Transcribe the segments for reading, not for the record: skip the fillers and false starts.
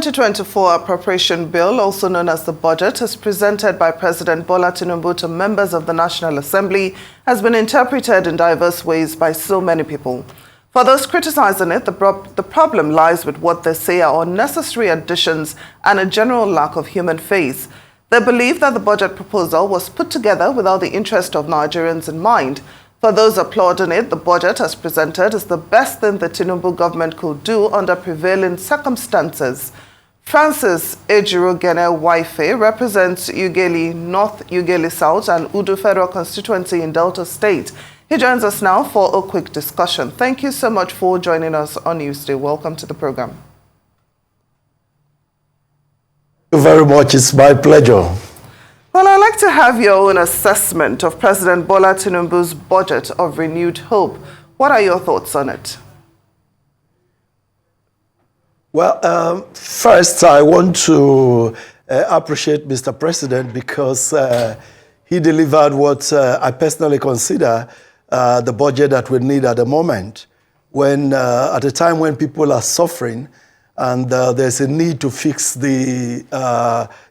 2024 appropriation bill, also known as the budget, as presented by President Bola Tinubu to members of the National Assembly, has been interpreted in diverse ways by so many people. For those criticizing it, the problem lies with what they say are unnecessary additions and a general lack of human face. They believe that the budget proposal was put together without the interest of Nigerians in mind. For those applauding it, the budget as presented is the best thing the Tinubu government could do under prevailing circumstances. Francis Ejirogene Waive represents Ughelli North, Ughelli South and Udu Federal Constituency in Delta State. He joins us now for a quick discussion. Thank you so much for joining us on Newsday. Welcome to the program. Thank you very much. It's my pleasure. Well, I'd like to have your own assessment of President Bola Tinubu's budget of renewed hope. What are your thoughts on it? Well, first, I want to appreciate Mr. President because he delivered what I personally consider the budget that we need at the moment, when at a time when people are suffering and there's a need to fix the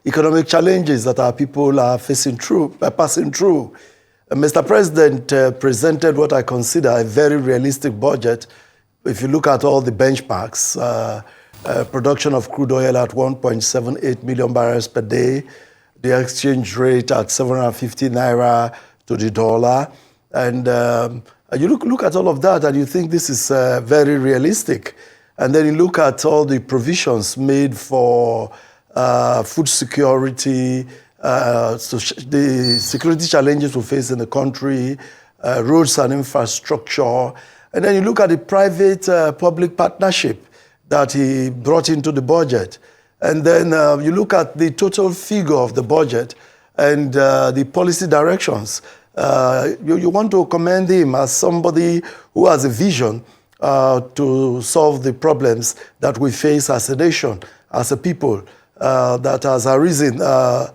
economic challenges that our people are passing through. Mr. President presented what I consider a very realistic budget. If you look at all the benchmarks, production of crude oil at 1.78 million barrels per day, the exchange rate at 750 naira to the dollar, and you look at all of that and you think this is very realistic. And then you look at all the provisions made for food security, the security challenges we face in the country, roads and infrastructure. And then you look at the private-public partnership that he brought into the budget. And then you look at the total figure of the budget and the policy directions. You want to commend him as somebody who has a vision to solve the problems that we face as a nation, as a people, that has arisen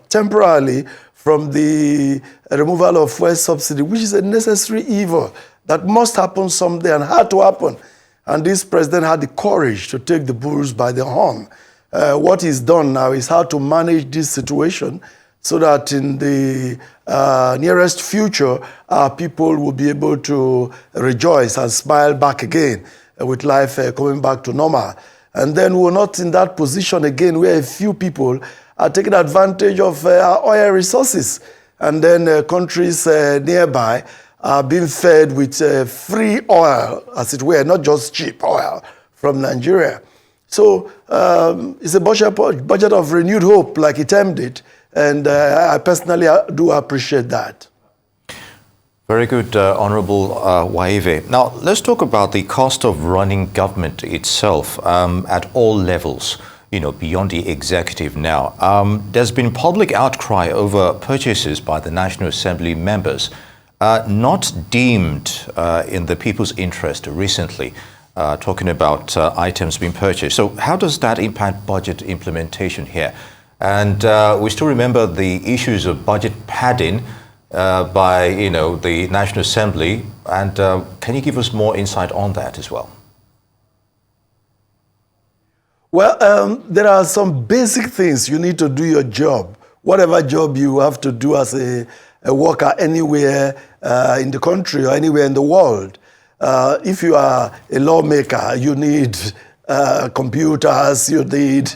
temporarily from the removal of fuel subsidy, which is a necessary evil that must happen someday and had to happen. And this president had the courage to take the bulls by the horn. What he's done now is how to manage this situation so that in the nearest future, our people will be able to rejoice and smile back again with life coming back to normal. And then we're not in that position again where a few people are taking advantage of our oil resources. And then countries nearby are being fed with free oil, as it were, not just cheap oil from Nigeria. So it's a budget of renewed hope, like he termed it. And I personally do appreciate that. Very good, Honorable Waive. Now, let's talk about the cost of running government itself at all levels, beyond the executive now. There's been public outcry over purchases by the National Assembly members, not deemed in the people's interest recently, talking about items being purchased. So how does that impact budget implementation here? And we still remember the issues of budget padding by, the National Assembly. And can you give us more insight on that as well? Well, there are some basic things you need to do your job. Whatever job you have to do as a worker anywhere in the country or anywhere in the world. If you are a lawmaker, you need computers, you need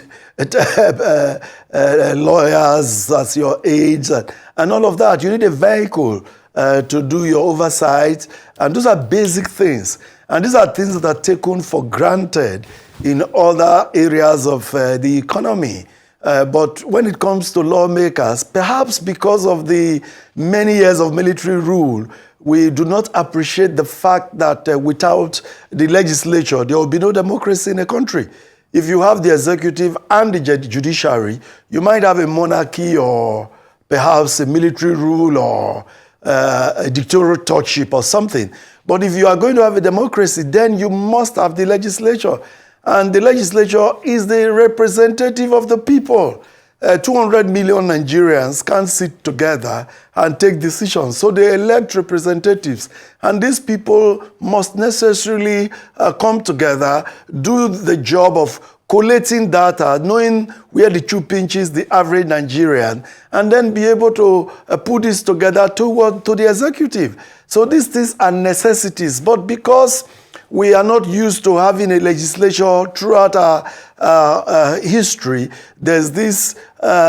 lawyers as your aides, and all of that. You need a vehicle to do your oversight, and those are basic things. And these are things that are taken for granted in other areas of the economy. But when it comes to lawmakers, perhaps because of the many years of military rule, we do not appreciate the fact that without the legislature, there will be no democracy in a country. If you have the executive and the judiciary, you might have a monarchy or perhaps a military rule or a dictatorship or something. But if you are going to have a democracy, then you must have the legislature. And the legislature is the representative of the people. 200 million Nigerians can't sit together and take decisions. So they elect representatives. And these people must necessarily come together, do the job of collating data, knowing where the true pinches the average Nigerian, and then be able to put this together to the executive. So these things are necessities, but because we are not used to having a legislature throughout our history, there's this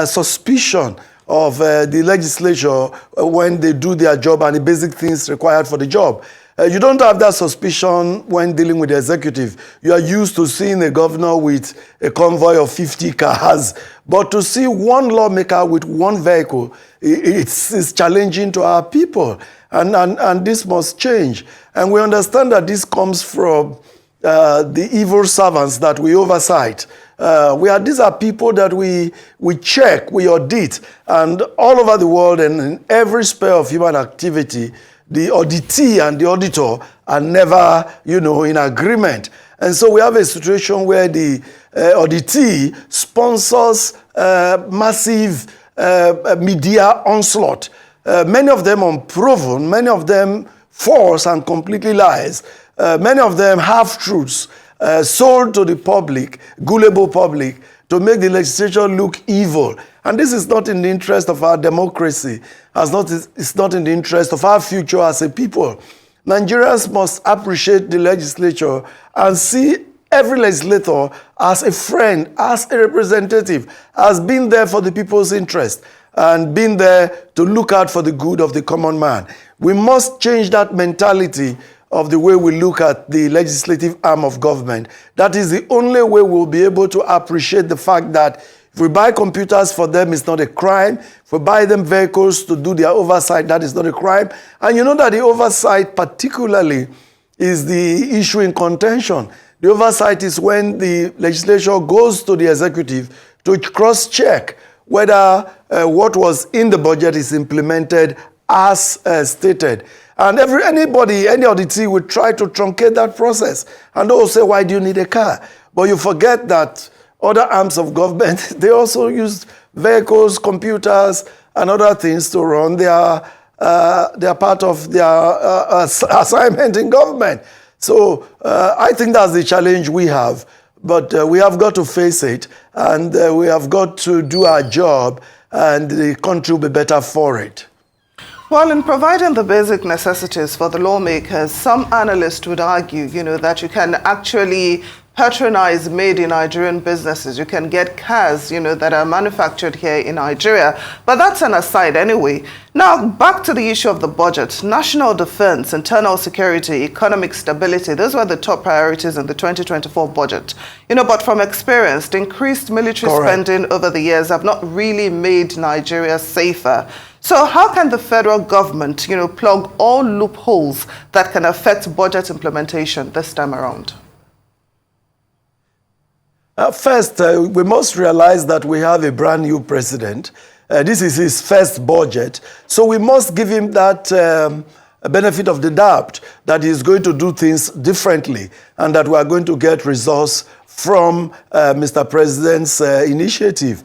suspicion of the legislature when they do their job and the basic things required for the job. You don't have that suspicion when dealing with the executive. You are used to seeing a governor with a convoy of 50 cars, but to see one lawmaker with one vehicle, it's challenging to our people, and this must change. And we understand that this comes from the evil servants that we oversight. These are people that we check, we audit, and all over the world and in every sphere of human activity, the auditee and the auditor are never, in agreement. And so we have a situation where the auditee sponsors massive media onslaught. Many of them unproven, many of them false and completely lies. Many of them half-truths sold to the public, gullible public, to make the legislature look evil. And this is not in the interest of our democracy. It's not in the interest of our future as a people. Nigerians must appreciate the legislature and see every legislator as a friend, as a representative, as being there for the people's interest and being there to look out for the good of the common man. We must change that mentality of the way we look at the legislative arm of government. That is the only way we'll be able to appreciate the fact that if we buy computers for them, it's not a crime. If we buy them vehicles to do their oversight, that is not a crime. And you know that the oversight particularly is the issue in contention. The oversight is when the legislature goes to the executive to cross-check whether what was in the budget is implemented as stated. And any auditee would try to truncate that process. And they'll say, why do you need a car? But you forget that other arms of government, they also use vehicles, computers, and other things to run their part of their assignment in government. So I think that's the challenge we have. But we have got to face it, and we have got to do our job, and the country will be better for it. Well, in providing the basic necessities for the lawmakers, some analysts would argue, that you can actually patronize made in Nigerian businesses. You can get cars, that are manufactured here in Nigeria. But that's an aside anyway. Now, back to the issue of the budget. National defense, internal security, economic stability, those were the top priorities in the 2024 budget. But from experience, the increased military spending over the years have not really made Nigeria safer. So how can the federal government, plug all loopholes that can affect budget implementation this time around? First, we must realize that we have a brand new president. This is his first budget. So we must give him that benefit of the doubt that he's going to do things differently and that we are going to get results from Mr. President's initiative.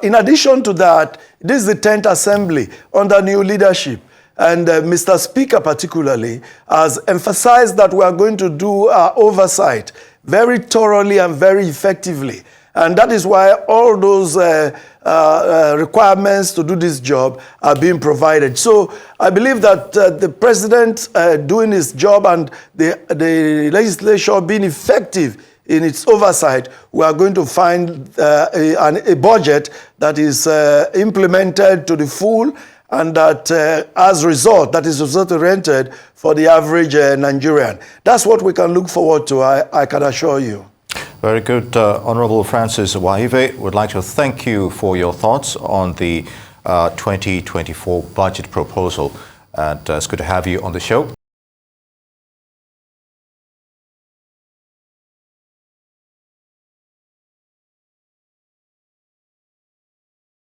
In addition to that, this is the 10th Assembly under new leadership. And Mr. Speaker particularly has emphasized that we are going to do our oversight very thoroughly and very effectively. And that is why all those requirements to do this job are being provided. So I believe that the president doing his job and the legislature being effective in its oversight, we are going to find a budget that is implemented to the full and that as a result, that is result-oriented for the average Nigerian. That's what we can look forward to, I can assure you. Very good. Honorable Francis Waive, would like to thank you for your thoughts on the 2024 budget proposal. And it's good to have you on the show.